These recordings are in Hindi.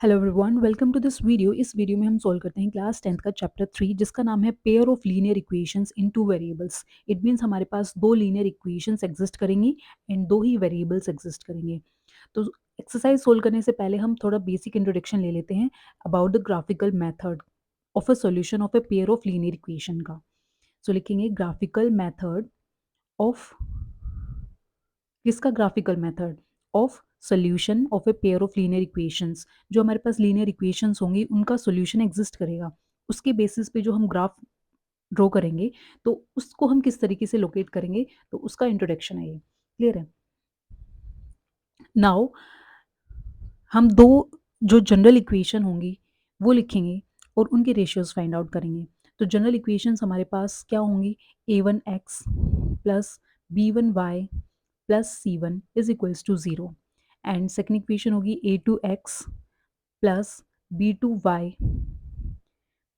Hello everyone, welcome to this video. इस वीडियो में हम सॉल्व करते हैं क्लास 10th का चैप्टर 3 जिसका नाम है pair of linear equations in two variables. It means हमारे पास दो लीनियर इक्वेशंस एग्जिस्ट करेंगी एंड दो ही वेरिएबल्स एग्जिस्ट करेंगे। तो एक्सरसाइज सोल्व करने से पहले हम थोड़ा बेसिक इंट्रोडक्शन ले लेते हैं about the graphical method of a solution of a pair of linear equation का। सो लिखेंगे ग्राफिकल मेथड ऑफ किसका graphical method of solution of a pair of linear equations. जो हमारे पास लीनियर इक्वेशंस होंगी उनका सोल्यूशन एग्जिस्ट करेगा, उसके बेसिस पे जो हम ग्राफ ड्रॉ करेंगे तो उसको हम किस तरीके से लोकेट करेंगे, तो उसका इंट्रोडक्शन है ये। क्लियर है? नाउ हम दो जो जनरल इक्वेशन होंगी वो लिखेंगे और उनके रेशियोज फाइंड आउट करेंगे। तो जनरल इक्वेशंस हमारे पास क्या होंगी? a1x plus b1y plus c1 is equals to 0 and second equation होगी a2x plus b2y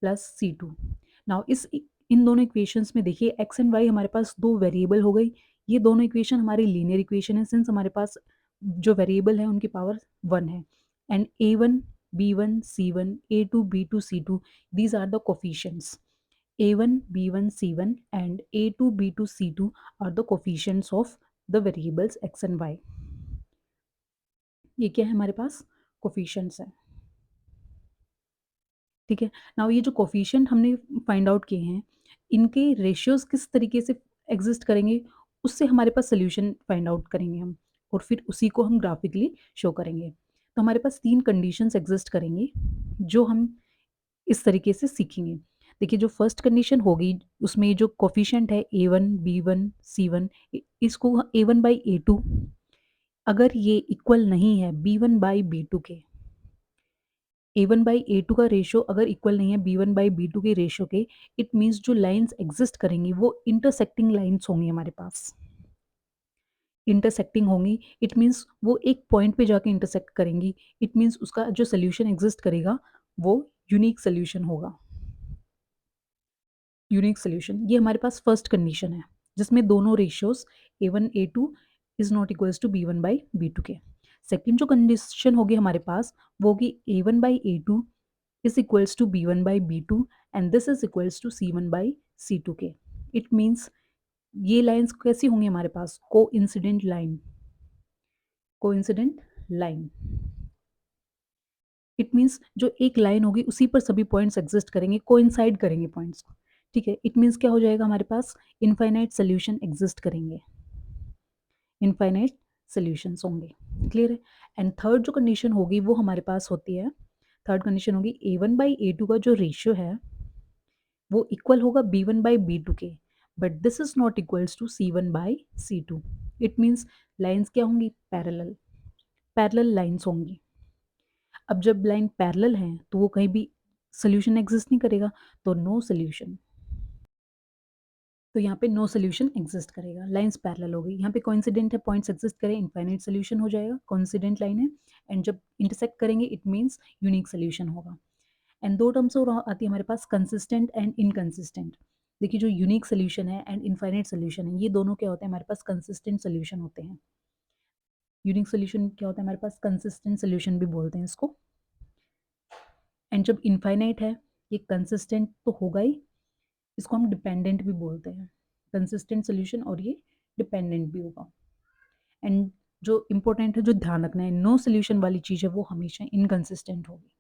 plus c2। Now in दोनों इक्वेशंस में देखिए x एंड y हमारे पास दो वेरिएबल हो गई। ये दोनों इक्वेशन हमारी लीनियर इक्वेशन है सिंस हमारे पास जो वेरिएबल है उनकी पावर 1 है and a1 b1 c1 a2 b2 c2 these are the coefficients। a1 b1 c1 and a2 b2 c2 are the coefficients of the variables x and y। ये क्या है? हमारे पास कोफिशिएंट्स है। ठीक है। नाउ ये जो कोफिशिएंट हमने फाइंड आउट किए हैं इनके रेशियोज किस तरीके से एग्जिस्ट करेंगे, उससे हमारे पास सोल्यूशन फाइंड आउट करेंगे हम और फिर उसी को हम ग्राफिकली शो करेंगे। तो हमारे पास तीन कंडीशंस एग्जिस्ट करेंगी जो हम इस तरीके से सीखेंगे। देखिए जो फर्स्ट कंडीशन होगी उसमें जो कोफिशिएंट है a1 b1 c1 इसको a1 बाई a2 अगर ये इक्वल नहीं है b1 बाई b2 के, a1 बाई a2 का रेशियो अगर इक्वल नहीं है b1 बाई b2 के रेशियो के, इट मीन्स जो लाइंस एग्जिस्ट करेंगी वो इंटरसेक्टिंग लाइंस होंगी हमारे पास। इंटरसेक्टिंग होंगी इट मीन्स वो एक पॉइंट पे जाके इंटरसेक्ट करेंगी। इट मीन्स उसका जो सोल्यूशन एग्जिस्ट करेगा वो यूनिक सोल्यूशन होगा। यूनिक सोल्यूशन ये हमारे पास फर्स्ट कंडीशन है जिसमें दोनों ratios a1 a2 is not equals to b1 by b2 के। सेकेंड जो कंडीशन होगी हमारे पास वो होगी a1 by a2 is equals to b1 by b2 and this is equals to c1 by c2 के। इट मीन्स ये लाइंस कैसी होंगी हमारे पास? Coincident line. Coincident line it means जो एक लाइन होगी उसी पर सभी पॉइंट्स एग्जिस्ट करेंगे, कोइंसाइड करेंगे पॉइंट्स। ठीक है। इट मीन्स क्या हो जाएगा? हमारे पास इनफाइनाइट सोल्यूशन एग्जिस्ट करेंगे, इनफाइनाइट सोल्यूशंस होंगे। क्लियर है? एंड थर्ड जो कंडीशन होगी वो हमारे पास होती है, थर्ड कंडीशन होगी a1 बाई a2 का जो रेशियो है वो इक्वल होगा b1 बाई b2 के, but this is not equals to c1 by c2। It means lines क्या होंगी? पैरेलल, पैरेलल लाइंस होंगी। अब जब लाइन पैरेलल है तो वो कहीं भी सोल्यूशन एग्जिस्ट नहीं करेगा, तो नो सोल्यूशन। तो यहाँ पे नो सोल्यूशन एग्जिस्ट करेगा, लाइंस पैरेलल होगी। यहाँ पे कोइंसिडेंट है, पॉइंट्स एग्जिस्ट करें, इनफाइनाइट सोल्यूशन हो जाएगा। कोइंसिडेंट लाइन है एंड जब इंटरसेक्ट करेंगे इट मीन्स यूनिक सोल्यूशन होगा। एंड दो टर्म्स और आती है हमारे पास, कंसिस्टेंट एंड इनकंसिस्टेंट। देखिए जो यूनिक सोल्यूशन है एंड इनफाइनाइट सोल्यूशन है ये दोनों क्या होते हैं? हमारे पास कंसिस्टेंट सोल्यूशन होते हैं। यूनिक सोल्यूशन क्या होता है हमारे पास? कंसिस्टेंट सोल्यूशन भी बोलते हैं इसको। एंड जब इनफाइनाइट है ये कंसिस्टेंट तो होगा ही, इसको हम डिपेंडेंट भी बोलते हैं। कंसिस्टेंट सोल्यूशन और ये डिपेंडेंट भी होगा। एंड जो इंपॉर्टेंट है, जो ध्यान रखना है, नो सोल्यूशन वाली चीज़ है वो हमेशा इनकंसिस्टेंट होगी।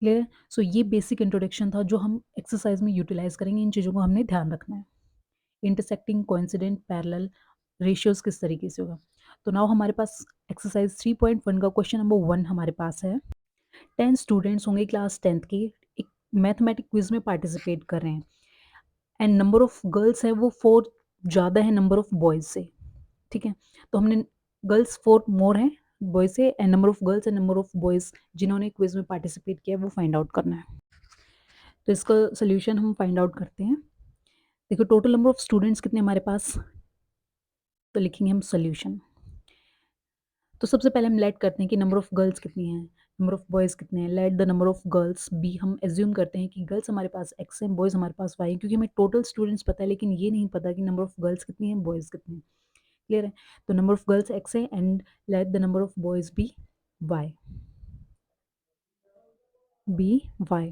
क्लियर है? सो ये बेसिक इंट्रोडक्शन था जो हम एक्सरसाइज में यूटिलाइज करेंगे। इन चीज़ों को हमने ध्यान रखना है। इंटरसेक्टिंग, कोइंसिडेंट, पैरेलल, रेशियोज किस तरीके से होगा। तो नाउ हमारे पास एक्सरसाइज 3.1 का क्वेश्चन नंबर 1 हमारे पास है। 10 स्टूडेंट्स होंगे क्लास 10th के, एक मैथमेटिक क्विज में पार्टिसिपेट कर रहे हैं एंड नंबर ऑफ गर्ल्स है वो 4 ज़्यादा है नंबर ऑफ बॉयज़ से। ठीक है। तो हमने गर्ल्स 4 मोर हैं बॉयज़ से and number of girls and number of boys जिन्होंने क्विज में पार्टिसिपेट किया है वो फाइंड आउट करना है। तो इसका सोल्यूशन हम फाइंड आउट करते हैं। देखो टोटल नंबर ऑफ स्टूडेंट्स कितने हमारे पास, तो लिखेंगे हम सोल्यूशन। तो सबसे पहले हम लेट करते हैं कि नंबर ऑफ गर्ल्स कितनी हैं, नंबर ऑफ बॉयज़ कितने हैं। Let the number of girls be, हम एज्यूम करते हैं कि गर्ल्स हमारे पास x हैं, बॉयज़ हमारे पास y हैं, क्योंकि हमें टोटल स्टूडेंट्स पता है लेकिन ये नहीं पता कि नंबर ऑफ गर्ल्स कितनी हैं, बॉयज़ कितने हैं। क्लियर है? तो नंबर ऑफ गर्ल्स x है and let the number of boys be y। Be y.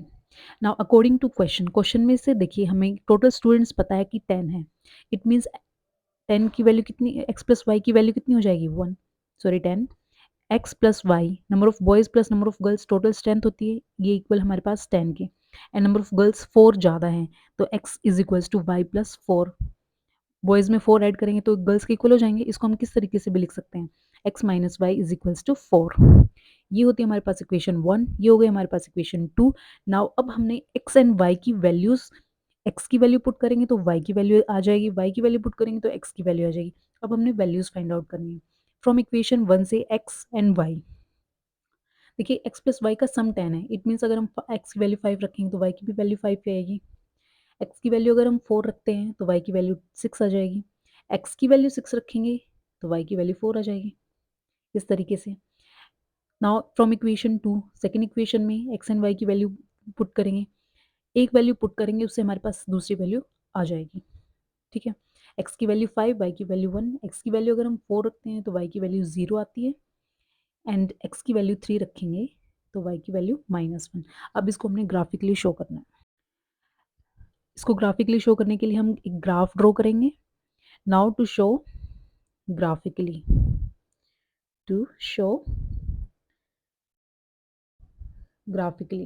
Now according to question में से देखिए हमें टोटल स्टूडेंट्स पता है कि 10 है। इट मीन्स 10 की वैल्यू कितनी, एक्स प्लस वाई की वैल्यू कितनी हो जाएगी 1, sorry 10। X plus y number of boys plus number of girls total strength होती है, ये इक्वल हमारे पास 10 के, एंड नंबर ऑफ गर्ल्स 4 ज़्यादा हैं, तो x is equals to y plus 4। Boys में 4 ऐड करेंगे तो गर्ल्स के इक्वल हो जाएंगे। इसको हम किस तरीके से भी लिख सकते हैं, x minus y is equals to 4। ये होती है हमारे पास इक्वेशन 1, ये हो गई हमारे पास इक्वेशन 2। नाउ अब हमने एक्स एंड वाई की वैल्यूज़, एक्स की वैल्यू पुट करेंगे तो वाई की वैल्यू आ जाएगी, वाई की वैल्यू पुट करेंगे तो एक्स की वैल्यू आ जाएगी। अब हमने वैल्यूज़ फाइंड आउट करनी है फ्रॉम इक्वेशन 1 से एक्स एंड वाई। देखिए एक्स प्लस वाई का सम 10 है, इट मीन्स अगर हम एक्स की वैल्यू 5 रखेंगे तो वाई की भी वैल्यू 5 पे आएगी। एक्स की वैल्यू अगर हम 4 रखते हैं तो वाई की वैल्यू 6 आ जाएगी। एक्स की वैल्यू 6 रखेंगे तो वाई की वैल्यू 4 आ जाएगी। इस तरीके से now from equation 2 second equation में एक्स एंड वाई की वैल्यू पुट करेंगे, एक वैल्यू पुट करेंगे उससे हमारे पास दूसरी वैल्यू आ जाएगी। ठीक है, एक्स की वैल्यू 5, वाई की वैल्यू 1। एक्स की वैल्यू अगर हम 4 रखते हैं तो वाई की वैल्यू 0 आती है, एंड एक्स की वैल्यू 3 रखेंगे तो वाई की वैल्यू -1। अब इसको हमने ग्राफिकली शो करना है। इसको ग्राफिकली शो करने के लिए हम एक ग्राफ ड्रॉ करेंगे। Now to show graphically, to show graphically,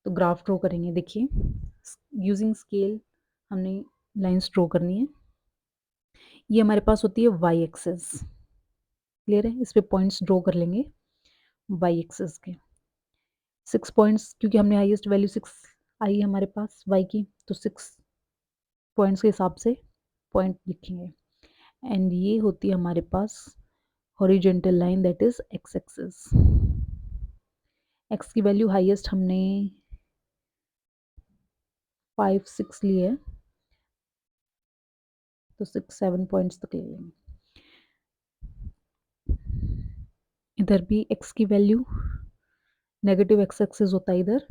तो ग्राफ ड्रॉ करेंगे। देखिए यूजिंग स्केल हमने लाइंस ड्रॉ करनी है। ये हमारे पास होती है वाई एक्सेस, क्लियर है, इस पे पॉइंट्स ड्रॉ कर लेंगे वाई एक्सेस के। 6 पॉइंट्स, क्योंकि हमने हाईएस्ट वैल्यू 6 आई है हमारे पास वाई की, तो 6 पॉइंट्स के हिसाब से पॉइंट लिखेंगे। एंड ये होती है हमारे पास horizontal line, that is x axis. X की वैल्यू हाईएस्ट हमने 5 6 ली है, तो 6 7 पॉइंट्स तक ले लेंगे। इधर भी एक्स की वैल्यू नेगेटिव एक्स एक्सिस होता है, इधर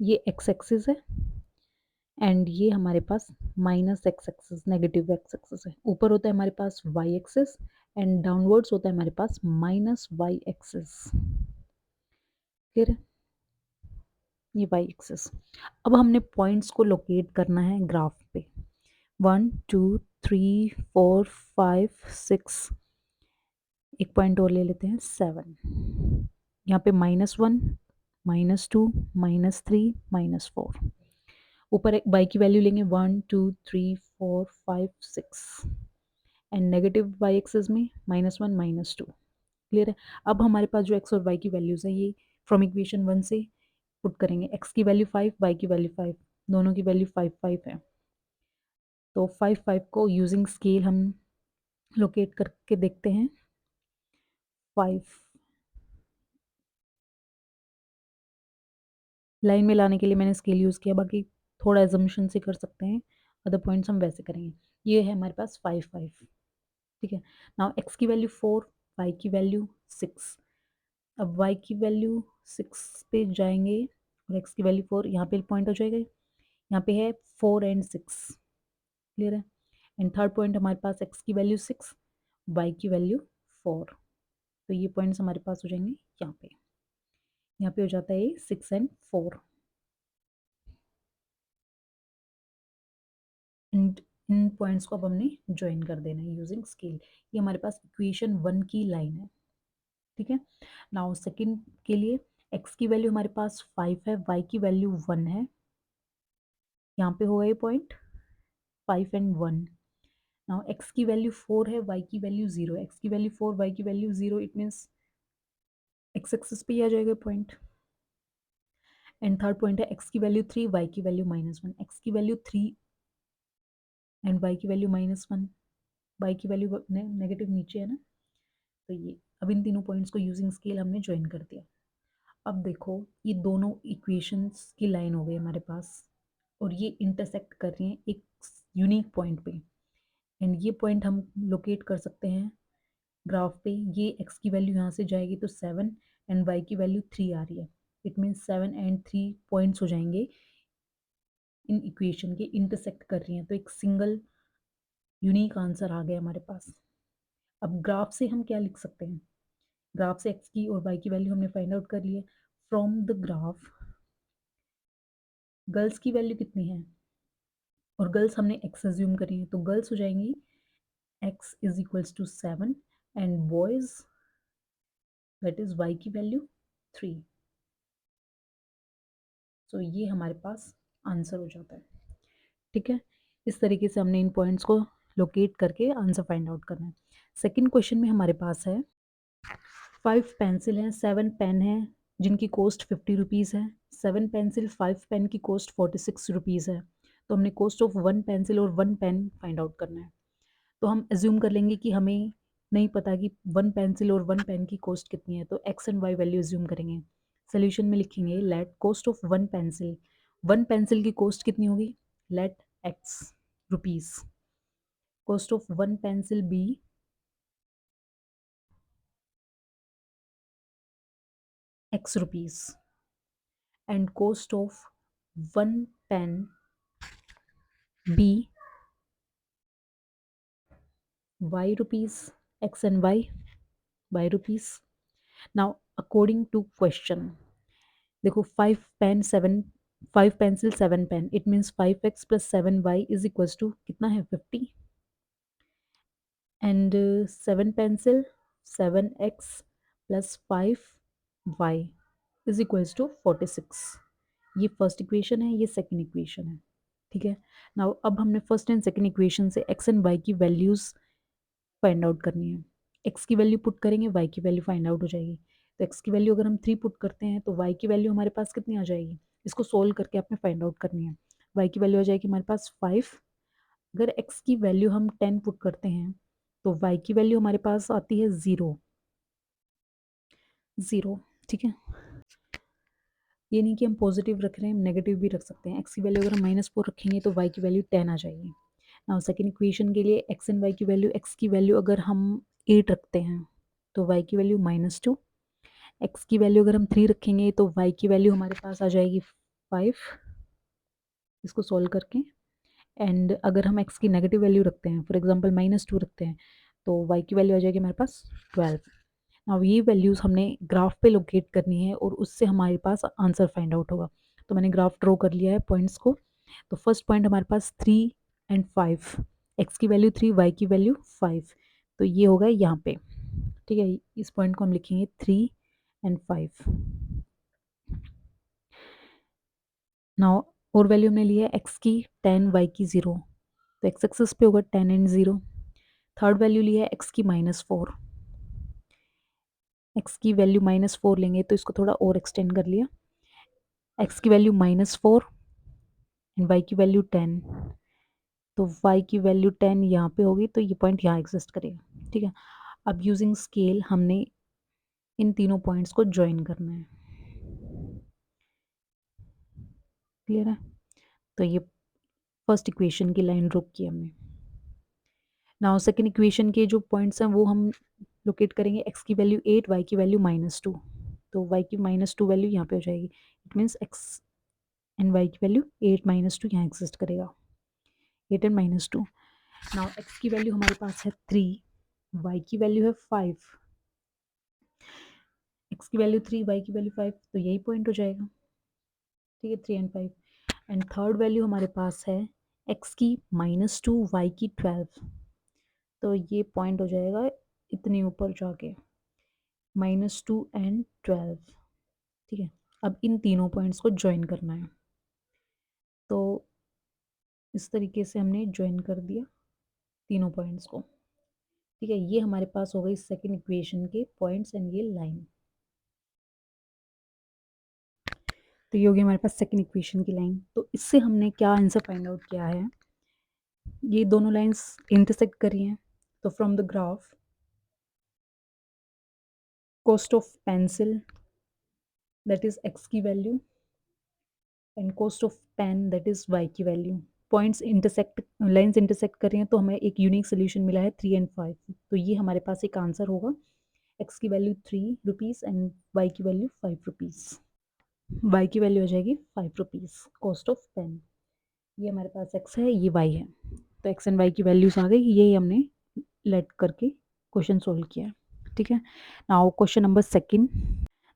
ये एक्स एक्सिस है, एंड ये हमारे पास minus x axis, negative x axis है। ऊपर होता है हमारे पास वाई एक्सिस, एंड डाउनवर्ड्स होता है हमारे पास माइनस वाई एक्सिस। क्लियर है, ये वाई एक्सिस। अब हमने पॉइंट्स को लोकेट करना है ग्राफ पे। 1 2 3 4 5 6, एक पॉइंट और ले लेते हैं 7। यहाँ पे -1 -2 -3 -4। ऊपर एक बाई की वैल्यू लेंगे 1 2 3 4 5 6, एंड नेगेटिव वाई एक्सिस में -1 -2। क्लियर है। अब हमारे पास जो एक्स और वाई की वैल्यूज़ है ये फ्रॉम इक्वेशन 1 से पुट करेंगे। एक्स की वैल्यू 5, वाई की वैल्यू 5, दोनों की वैल्यू 5 5 है, तो 5 5 को यूजिंग स्केल हम लोकेट करके देखते हैं। 5 लाइन में लाने के लिए मैंने स्केल यूज़ किया, बाकी थोड़ा एजम्पशन से कर सकते हैं, अदर पॉइंट्स हम वैसे करेंगे। ये है हमारे पास 5 5। ठीक है, नाउ एक्स की वैल्यू 4, वाई की वैल्यू 6। अब y की वैल्यू 6 पे जाएंगे और x की वैल्यू 4, यहाँ पे पॉइंट हो जाएगा, यहाँ पे है 4 एंड 6। क्लियर है, एंड थर्ड पॉइंट हमारे पास x की वैल्यू 6, y की वैल्यू 4, तो ये पॉइंट्स हमारे पास हो जाएंगे यहाँ पे हो जाता है 6 एंड 4। एंड इन पॉइंट्स को अब हमने ज्वाइन कर देना है यूजिंग स्केल। ये हमारे पास इक्वेशन 1 की लाइन है। ठीक है, नाउ सेकंड के लिए x की वैल्यू हमारे पास 5 है, y की वैल्यू 1 है, यहाँ पे होगा ये पॉइंट 5 एंड 1। नाउ x की वैल्यू 4 है, y की वैल्यू 0, x की वैल्यू 4, y की value 0, it means x axis पे ही आ जाएगा पॉइंट। एंड थर्ड पॉइंट है x की वैल्यू 3, y की वैल्यू -1, x की वैल्यू 3 एंड y की वैल्यू -1, y की वैल्यू नेगेटिव नीचे है ना, तो ये अब इन तीनों पॉइंट्स को यूजिंग स्केल हमने ज्वाइन कर दिया। अब देखो ये दोनों इक्वेशंस की लाइन हो गई हमारे पास, और ये इंटरसेक्ट कर रही हैं एक यूनिक पॉइंट पे, एंड ये पॉइंट हम लोकेट कर सकते हैं ग्राफ पे। ये x की वैल्यू यहाँ से जाएगी तो 7, एंड y की वैल्यू 3 आ रही है, इट मीन्स 7 एंड 3 पॉइंट्स हो जाएंगे इन इक्वेशन के, इंटरसेक्ट कर रही हैं, तो एक सिंगल यूनिक आंसर आ गया हमारे पास। अब ग्राफ से हम क्या लिख सकते हैं, ग्राफ से एक्स की और वाई की वैल्यू हमने फाइंड आउट कर ली है। फ्रॉम द ग्राफ गर्ल्स की वैल्यू कितनी है, और गर्ल्स हमने एक्स अज्यूम करी है, तो गर्ल्स हो जाएंगी x is equals to 7 and boys that is y की वैल्यू 3। सो ये हमारे पास आंसर हो जाता है। ठीक है, इस तरीके से हमने इन पॉइंट्स को लोकेट करके आंसर फाइंड आउट करना है। सेकंड क्वेश्चन में हमारे पास है 5 पेंसिल हैं, 7 पेन हैं जिनकी कॉस्ट 50 रुपीज़ है। 7 पेंसिल 5 पेन की कॉस्ट 46 रुपीज़ है। तो हमने कॉस्ट ऑफ 1 पेंसिल और 1 पेन फाइंड आउट करना है। तो हम एज्यूम कर लेंगे कि हमें नहीं पता कि 1 पेंसिल और 1 पेन की कॉस्ट कितनी है, तो x and y value assume करेंगे। सोल्यूशन में लिखेंगे let cost of 1 pencil, 1 pencil की कॉस्ट कितनी होगी, let x rupees, cost of 1 pencil be x rupees and cost of 1 pen be y rupees, x and y rupees. Now according to question देखो 5 pen 7, 5 pencil 7 pen, it means 5x plus 7y is equals to कितना है 50 and 7 pencil 7x plus 5y is equals to 46। ये फर्स्ट इक्वेशन है, ये सेकंड इक्वेशन है। ठीक है, नाउ अब हमने फर्स्ट एंड सेकंड इक्वेशन से x एंड y की वैल्यूज़ फाइंड आउट करनी है। x की वैल्यू पुट करेंगे, y की वैल्यू फाइंड आउट हो जाएगी। तो x की वैल्यू अगर हम 3 पुट करते हैं तो y की वैल्यू हमारे पास कितनी आ जाएगी, इसको सोल्व करके आपने फाइंड आउट करनी है। y की वैल्यू आ जाएगी हमारे पास 5। अगर x की वैल्यू हम 10 पुट करते हैं तो y की वैल्यू हमारे पास आती है 0 0। ठीक है, ये नहीं कि हम पॉजिटिव रख रहे हैं, हम नेगेटिव भी रख सकते हैं। x की वैल्यू अगर हम -4 रखेंगे तो y की वैल्यू 10 आ जाएगी। नाउ सेकंड इक्वेशन के लिए x एंड y की वैल्यू, x की वैल्यू अगर हम 8 रखते हैं तो y की वैल्यू -2, x की वैल्यू अगर हम 3 रखेंगे तो y की वैल्यू हमारे पास आ जाएगी 5, इसको सॉल्व करके। एंड अगर हम x की नेगेटिव वैल्यू रखते हैं, फॉर एग्जांपल -2 रखते हैं, तो y की वैल्यू आ जाएगी हमारे पास 12। अब ये वैल्यूज़ हमने ग्राफ पे लोकेट करनी है और उससे हमारे पास आंसर फाइंड आउट होगा। तो मैंने ग्राफ ड्रॉ कर लिया है पॉइंट्स को। तो फर्स्ट पॉइंट हमारे पास 3 एंड 5, x की वैल्यू 3, y की वैल्यू 5, तो ये होगा यहाँ पे। ठीक है, इस पॉइंट को हम लिखेंगे 3 एंड 5। नाउ और वैल्यू हमने ली है x की 10, y की 0, तो x एक्सिस पे होगा 10 एंड 0। थर्ड वैल्यू ली है x की -4, x की वैल्यू -4 लेंगे तो इसको थोड़ा और एक्सटेंड कर लिया, x की वैल्यू -4 एंड y की वैल्यू 10, तो y की वैल्यू 10 यहाँ पे होगी, तो ये पॉइंट यहाँ एग्जिस्ट करेगा। ठीक है, अब यूजिंग स्केल हमने इन तीनों पॉइंट्स को ज्वाइन करना है। क्लियर है, तो ये फर्स्ट इक्वेशन की लाइन ड्रॉ की हमने। नाउ सेकंड इक्वेशन के जो पॉइंट्स हैं वो हम लोकेट करेंगे, x की वैल्यू 8, y की वैल्यू -2, तो y की -2 वैल्यू यहाँ पे हो जाएगी। It means x and y की वैल्यू 8 -2 यहाँ एग्जिस्ट करेगा, 8 एंड -2। नाउ x की वैल्यू हमारे पास है 3, y की वैल्यू है 5, x की वैल्यू 3, y की वैल्यू 5, तो यही पॉइंट हो जाएगा। ठीक है, 3 एंड 5। एंड थर्ड वैल्यू हमारे पास है x की -2, y की 12, तो ये पॉइंट हो जाएगा इतने ऊपर जाके -2 एंड 12। ठीक है, अब इन तीनों पॉइंट्स को ज्वाइन करना है, तो इस तरीके से हमने ज्वाइन कर दिया तीनों पॉइंट्स को। ठीक है, ये हमारे पास हो गई सेकंड इक्वेशन के पॉइंट्स एंड ये लाइन। तो ये हो गई हमारे पास सेकंड इक्वेशन की लाइन। तो इससे हमने क्या आंसर फाइंड आउट किया है, ये दोनों लाइंस इंटरसेक्ट करी हैं। तो from the graph cost of pencil that is x की value and cost of pen that is y की value, points intersect, lines intersect कर रही हैं, तो हमें एक यूनिक सोल्यूशन मिला है 3 एंड 5। तो ये हमारे पास एक आंसर होगा, x की वैल्यू 3 रुपीज़ एंड y की वैल्यू 5 रुपीज़। y की वैल्यू हो जाएगी 5 रुपीज़ कॉस्ट ऑफ पेन। ये हमारे पास x है, ये y है, तो x एंड y की वैल्यूज आ गई, यही हमने लेट करके क्वेश्चन सोल्व किया है। ठीक है। Now question number second.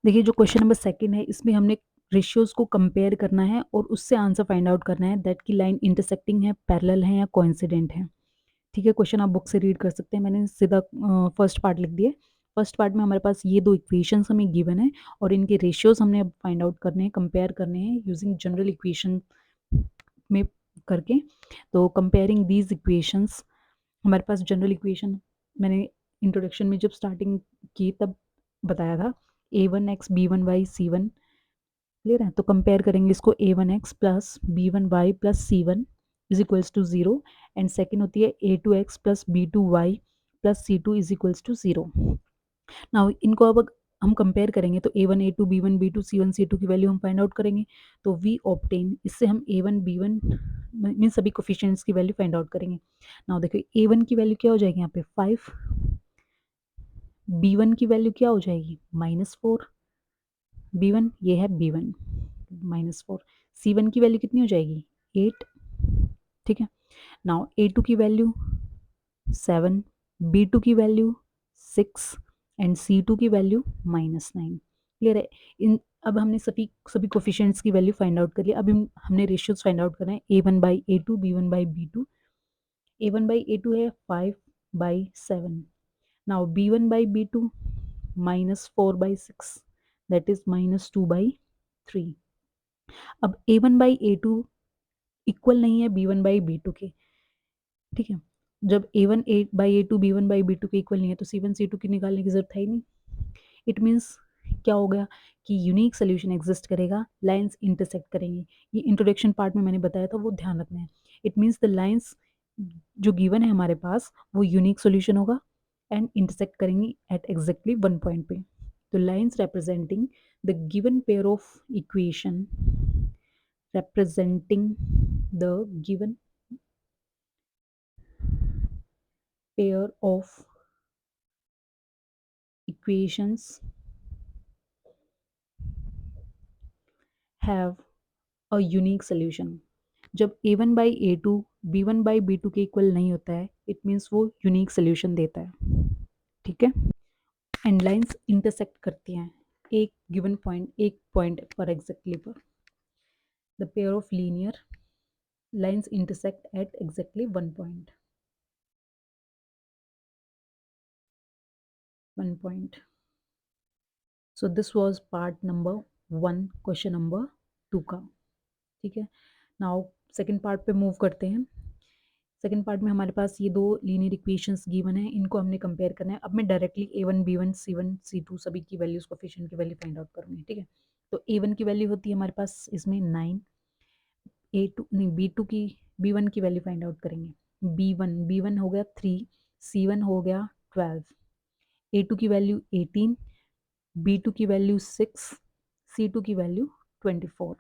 देखिए जो क्वेश्चन नंबर सेकंड है इसमें हमने रेशियोज को कंपेयर करना है और उससे आंसर फाइंड आउट करना है दैट की लाइन इंटरसेक्टिंग है, पैरेलल है या कोइंसिडेंट है। ठीक है, क्वेश्चन आप बुक से रीड कर सकते हैं। मैंने सीधा फर्स्ट पार्ट लिख दिया। फर्स्ट पार्ट में हमारे पास ये दो इक्वेशंस हमें गिवन है और इनके रेशियोज हमने अब फाइंड आउट करने हैं, कंपेयर करने हैं यूजिंग जनरल इक्वेशन में करके। तो कंपेयरिंग दीज इक्वेशंस, हमारे पास जनरल इक्वेशन मैंने इंट्रोडक्शन में जब स्टार्टिंग की तब बताया था, a1x b1y c1, क्लियर है। तो कंपेयर करेंगे इसको, a1x plus b1y plus c1 is equals to 0 and second होती है a2x plus b2y plus c2 is equals to 0। Now इनको अब हम कंपेयर करेंगे तो a1 a2 b1 b2 c1 c2 की वैल्यू हम फाइंड आउट करेंगे। तो वी ऑब्टेन, इससे हम a1 b1 मीन सभी कोफिशिएंट्स की वैल्यू फाइंड आउट करेंगे। नाउ देखिए a1 की वैल्यू क्या हो जाएगी यहाँ पे 5, b1 की वैल्यू क्या हो जाएगी -4, b1 ये है b1 -4, c1 की वैल्यू कितनी हो जाएगी 8। ठीक है। नाउ a2 की वैल्यू 7, b2 की वैल्यू 6 एंड c2 की वैल्यू -9। क्लियर है। इन अब हमने सभी सभी कोफिशिएंट्स की वैल्यू फाइंड आउट कर लिया। अब हमने रेशियोज फाइंड आउट करना है a1/a2 b1/b2। a1/a2 है 5/7। Now b1/b2 -4/6 that is -2/3। अब a1/a2 इक्वल नहीं है b1/b2 के। ठीक है। जब a1/a2 b1/b2 के इक्वल नहीं है तो c1 c2 की निकालने की जरूरत है ही नहीं। इट मीन्स क्या हो गया कि यूनिक सोल्यूशन एग्जिस्ट करेगा, लाइंस इंटरसेक्ट करेंगी। ये इंट्रोडक्शन पार्ट में मैंने बताया था, वो ध्यान रखना है। इट मीन्स द लाइंस जो गिवन है हमारे पास वो यूनिक सोल्यूशन होगा एंड इंटरसेक्ट करेंगी एट एग्जैक्टली वन पॉइंट पे। तो lines representing the given pair of equation, representing the given pair of equations have a unique solution। जब a1/a2 b1/b2 के इक्वल नहीं होता है इट मीन्स वो यूनिक सोल्यूशन देता है। ठीक है। एंड लाइंस इंटरसेक्ट करती हैं एक गिवन पॉइंट, एक पॉइंट पर एग्जैक्टली पर। The pair of linear lines intersect at exactly one point. So this was part number 1 question number 2 का। ठीक है। नाउ सेकेंड पार्ट पे मूव करते हैं। सेकेंड पार्ट में हमारे पास ये दो लीनियर इक्वेशंस गिवन है, इनको हमने कंपेयर करना है। अब मैं directly a1 b1 c1 c2 सभी की वैल्यूज, कोफिशिएंट की वैल्यू फाइंड आउट करूंगी। ठीक है। तो a1 की वैल्यू होती है हमारे पास इसमें 9, a2 नहीं b2 की b1 की वैल्यू फाइंड आउट करेंगे। b1 हो गया 3, c1 हो गया 12, a2 की वैल्यू 18, b2 की वैल्यू 6, c2 की वैल्यू 24।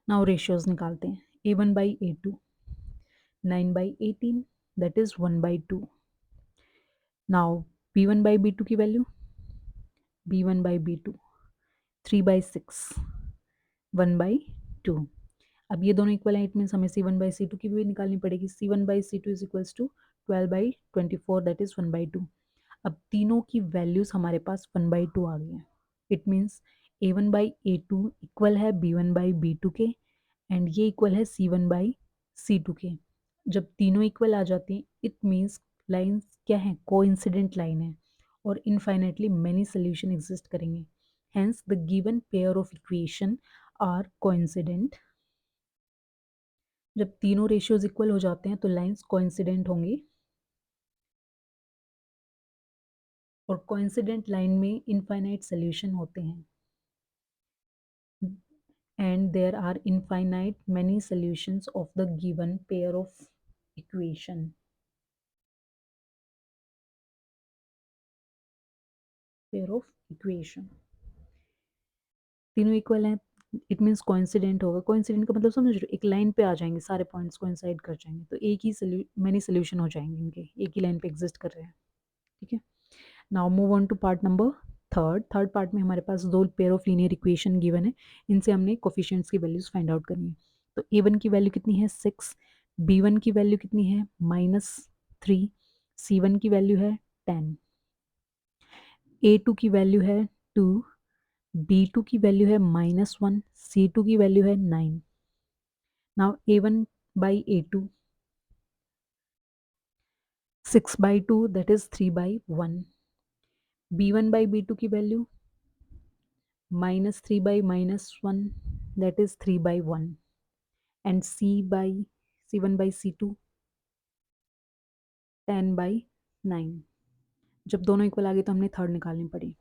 नाउ रेशियोज निकालते हैं। a1/a2 9/18 that is 1/2। Now b1/b2 की वैल्यू b1/b2 3/6 1/2। अब ये दोनों इक्वल है, इट मीन्स हमें c1/c2 की भी निकालनी पड़ेगी। c1/c2 is equals to 12/24 that is 1/2। अब तीनों की वैल्यूज हमारे पास 1/2 आ गई हैं। इट मीन्स a1/a2 इक्वल है b1/b2 के एंड ये इक्वल है c1/c2 के। जब तीनों इक्वल आ जाती हैं इट मीन्स लाइंस क्या है, कोइंसिडेंट लाइन है और इनफाइनाइटली मेनी सोल्यूशन एग्जिस्ट करेंगे। Hence the given pair of equation are coincident. जब तीनों रेशियोज इक्वल हो जाते हैं तो लाइंस कोइंसिडेंट होंगी और कोइंसिडेंट लाइन में इनफाइनाइट सोल्यूशन होते हैं and there are infinite many solutions of the given pair of equation। Pair of equation तीनों इक्वल हैं, इट मीन्स कोइंसिडेंट होगा। कोइंसिडेंट का मतलब समझ रहे हो, एक लाइन पे आ जाएंगे, सारे पॉइंट्स कोइंसाइड कर जाएंगे तो एक ही मैनी सोल्यूशन हो जाएंगे इनके, एक ही लाइन पे एग्जिस्ट कर रहे हैं। ठीक है। Now move on to part number third part में हमारे पास दो pair of linear equation given है, इनसे हमने कोफिशिएंट्स की वैल्यूज फाइंड आउट करनी है। तो a1 की वैल्यू कितनी है 6, b1 की वैल्यू कितनी है -3, c1 की वैल्यू है 10। A2 की वैल्यू है 2, B2 की वैल्यू है -1, C2 की वैल्यू है 9। Now A1 by A2, 6 by 2 that is 3 by 1। B1 by B2 की value -3 by -1 that is 3 by 1 and C1 by C2 10 by 9। जब दोनों इक्वल आ गए तो हमने थर्ड निकालनी पड़ी।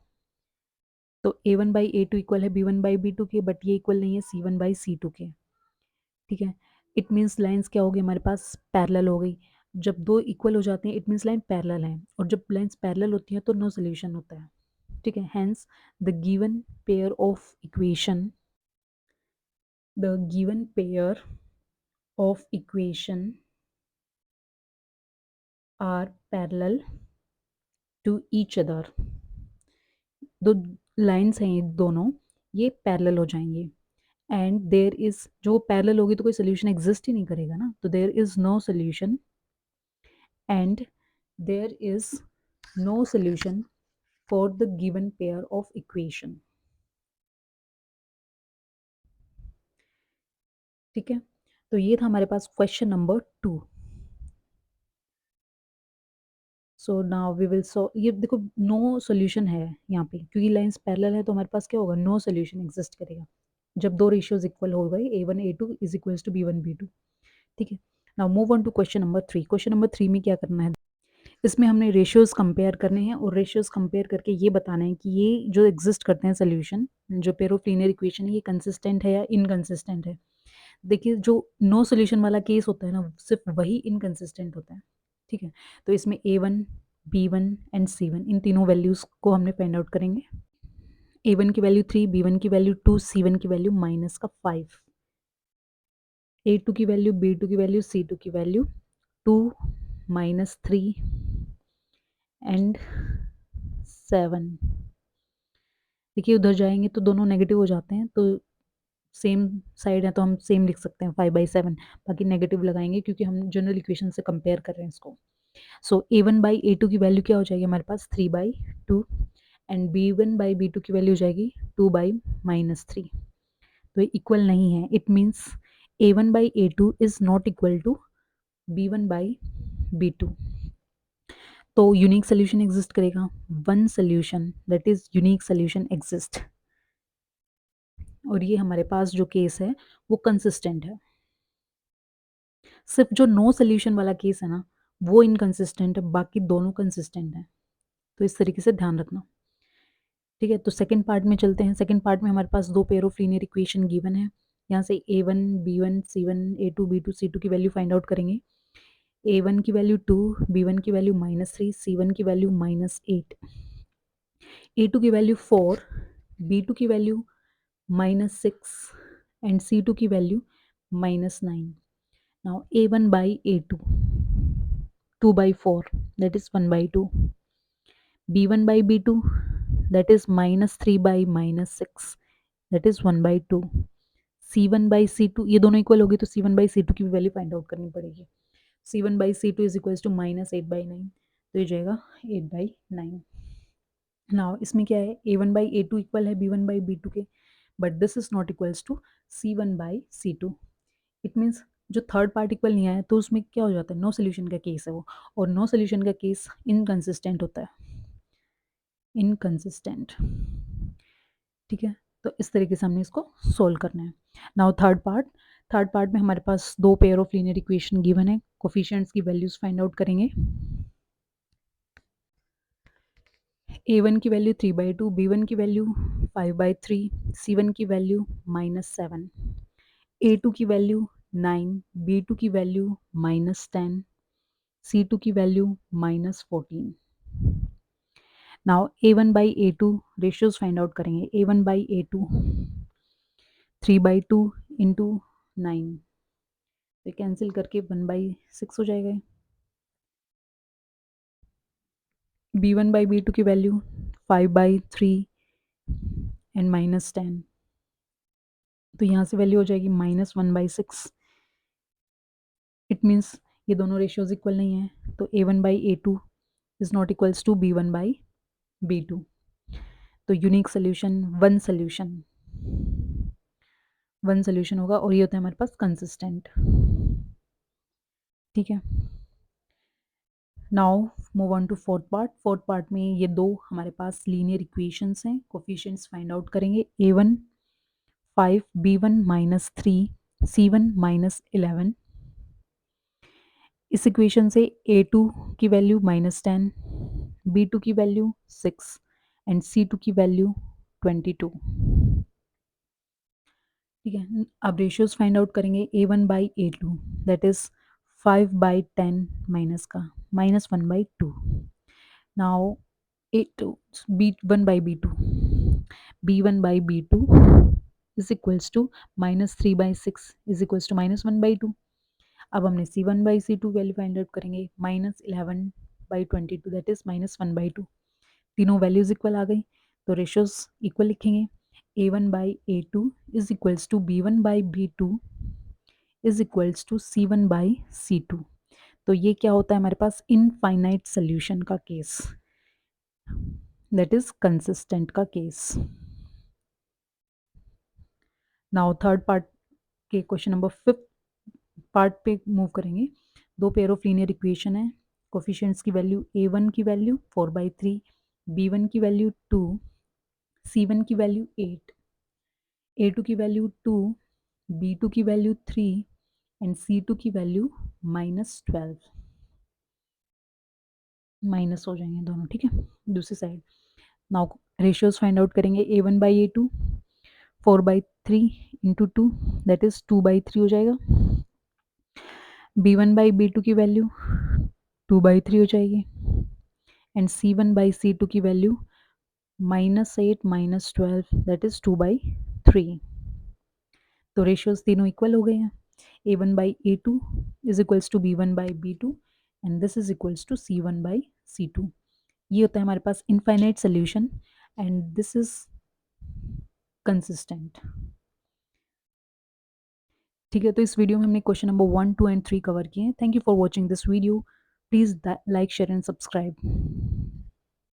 तो A1 बाई A2 इक्वल है B1 बाई B2 के, बट ये इक्वल नहीं है C1 बाई C2 के। ठीक है, इट मीन्स लाइंस क्या हो गई हमारे पास, पैरेलल हो गई। जब दो इक्वल हो जाते हैं इट मीन्स लाइन पैरेलल है, और जब लाइंस पैरेलल होती है तो नो सोल्यूशन होता है। ठीक है, hence the given pair of equation, the given pair of equation are parallel to each other. दो लाइंस हैं ये दोनों, ये पैरेलल हो जाएंगे एंड देयर इज, जो पैरेलल होगी तो कोई सोल्यूशन एग्जिस्ट ही नहीं करेगा ना, तो there is no solution and there is no solution for the given pair of equation. ठीक है, तो ये था हमारे पास question number 2। So now we will so, ये देखो नो सोल्यूशन है यहाँ पे, क्योंकि लाइंस पैरेलल है तो हमारे पास क्या होगा, नो सोल्यूशन एग्जिस्ट करेगा जब दो रेशियोज इक्वल हो गए A1 A2 is equals to B1 B2। ठीक है, now move on to question number 3। Question number 3 में क्या करना है, इसमें हमने रेशियोज कंपेयर करने हैं और रेशियोज कंपेयर करके ये बताना है कि ये जो एग्जिस्ट करते हैं सोल्यूशन, जो पेयर ऑफ लीनियर इक्वेशन है, ये कंसिस्टेंट है या इनकंसिस्टेंट है। देखिए जो नो सोल्यूशन वाला केस होता है ना, सिर्फ वही इनकंसिस्टेंट होता है। ठीक है, तो इसमें A1 B1 एंड C1 इन तीनों वैल्यूज को हमने फाइंड आउट करेंगे। A1 की वैल्यू 3, B1 की वैल्यू 2, C1 की वैल्यू -5, A2 की वैल्यू, B2 की वैल्यू, C2 की वैल्यू 2, -3 एंड 7। देखिए उधर जाएंगे तो दोनों नेगेटिव हो जाते हैं, तो सेम साइड है तो हम सेम लिख सकते हैं 5/7। बाकी नेगेटिव लगाएंगे क्योंकि हम जनरल इक्वेशन से कंपेयर कर रहे हैं इसको। सो A1 बाई A2 की वैल्यू क्या हो जाएगी हमारे पास, 3/2 एंड B1 बाई B2 की वैल्यू हो जाएगी 2/-3। तो ये इक्वल नहीं है, it means A1 by A2 is not equal to B1 by B2। तो यूनिक सोल्यूशन एग्जिस्ट करेगा, one solution that is unique solution exist, और ये हमारे पास जो केस है वो कंसिस्टेंट है। सिर्फ जो नो सोल्यूशन वाला केस है ना वो इनकंसिस्टेंट है, बाकी दोनों कंसिस्टेंट हैं। तो इस तरीके से ध्यान रखना। ठीक है, तो सेकंड पार्ट में चलते हैं। सेकंड पार्ट में हमारे पास दो pair of linear equation given है। यहाँ से A1 B1 C1 A2 B2 C2 की वैल्यू फाइंड आउट करेंगे। A1 की वैल्यू 2, B1 की वैल्यू -3, C1 की वैल्यू -8, A2 की वैल्यू 4, B2 की वैल्यू -6 एंड C2 की value -9। Now A1 by A2, 2/4, that is 1/2. B1 by B2, that is -3 by -6, that is 1/2. C1 by C2, ये दोनों इक्वल होगी तो C1 by C2 की भी वैल्यू फाइंड आउट करनी पड़ेगी। C1 by C2 is equals to -8/9, तो ये जाएगा 8/9। नाउ इसमें क्या है, A1 by A2 इक्वल है B1 by B2 के, but this is not equals to C1 by C2। It means जो थर्ड पार्ट इक्वल नहीं आया तो उसमें क्या हो जाता है, नो सोल्यूशन का केस है वो, और नो सोल्यूशन का केस इनकंसिस्टेंट होता है, इनकंसिस्टेंट। ठीक है, तो इस तरीके से हमने इसको सोल्व करना है। नाउ थर्ड पार्ट में हमारे पास दो pair of linear equation given है, कोफिशिएंट्स की वैल्यूज फाइंड आउट करेंगे। A1 की वैल्यू 3/2, B1 की वैल्यू 5/3, C1 की वैल्यू -7, A2 की वैल्यू 9, B2 की वैल्यू -10, C2 की value -14। Now A1 by A2 ratios find out करेंगे। A1 बाई A2 3/2 इंटू 9, तो कैंसिल करके 1/6 हो जाएगा। B1 बाई B2 की वैल्यू 5/3 एंड -10, तो यहाँ से वैल्यू हो जाएगी -1/6। इट मीन्स ये दोनों रेशियोज इक्वल नहीं है, तो A1 by A2 is not equals to B1 by B2। तो यूनिक सोल्यूशन, वन सोल्यूशन होगा और ये होता है हमारे पास कंसिस्टेंट। ठीक है, now move on to fourth part. Fourth part में ये दो हमारे पास लीनियर इक्वेशंस हैं, कोफिशिएंट्स फाइंड आउट करेंगे। a1 5, b1 -3, c1 -11। इस इक्वेशन से a2 की वैल्यू -10, b2 की वैल्यू 6 एंड c2 की वैल्यू 22। ठीक है, अब रेशियोज फाइंड आउट करेंगे। a1 by a2 that is 5/10 minus का -1/2। Now a2 b1 by b2, b1 by b2 is equals to -3/6 is equals to -1/2। अब हमने c1/c2 वैल्यू फाइंड आउट करेंगे। -11/22 दैट इज -1/2। तीनों वैल्यूज इक्वल आ गई, तो रेशियोज इक्वल लिखेंगे। a1/a2 is equals to b1/b2 is equals to c1/c2। तो ये क्या होता है हमारे पास इनफाइनाइट सोल्यूशन का केस, दैट इज कंसिस्टेंट का केस। नाउ थर्ड पार्ट के क्वेश्चन नंबर 5 पार्ट पे मूव करेंगे। दो पेयर ऑफ लीनियर इक्वेशन है, कोफिशिएंट्स की वैल्यू a1 की वैल्यू 4/3, b1 की वैल्यू 2, c1 की वैल्यू 8, a2 की वैल्यू 2, b2 की वैल्यू 3 एंड c2 की वैल्यू -12। माइनस हो जाएंगे दोनों, ठीक है। दूसरी side now ratios find out करेंगे। a1/a2 4/3 इंटू 2 दैट इज 2/3 हो जाएगा। b1/b2 की वैल्यू 2/3 हो जाएगी एंड c1/c2 की वैल्यू -8 -12 दैट इज 2/3। तो रेशियोज तीनों इक्वल हो गए हैं। a1/a2 is equals to b1/b2 and this is equals to c1/c2। ये होता है हमारे पास infinite solution and this is consistent. ठीक है, तो इस वीडियो में हमने क्वेश्चन नंबर 1, 2 एंड 3 कवर किए हैं। Thank you for watching this video. Please like, share and subscribe.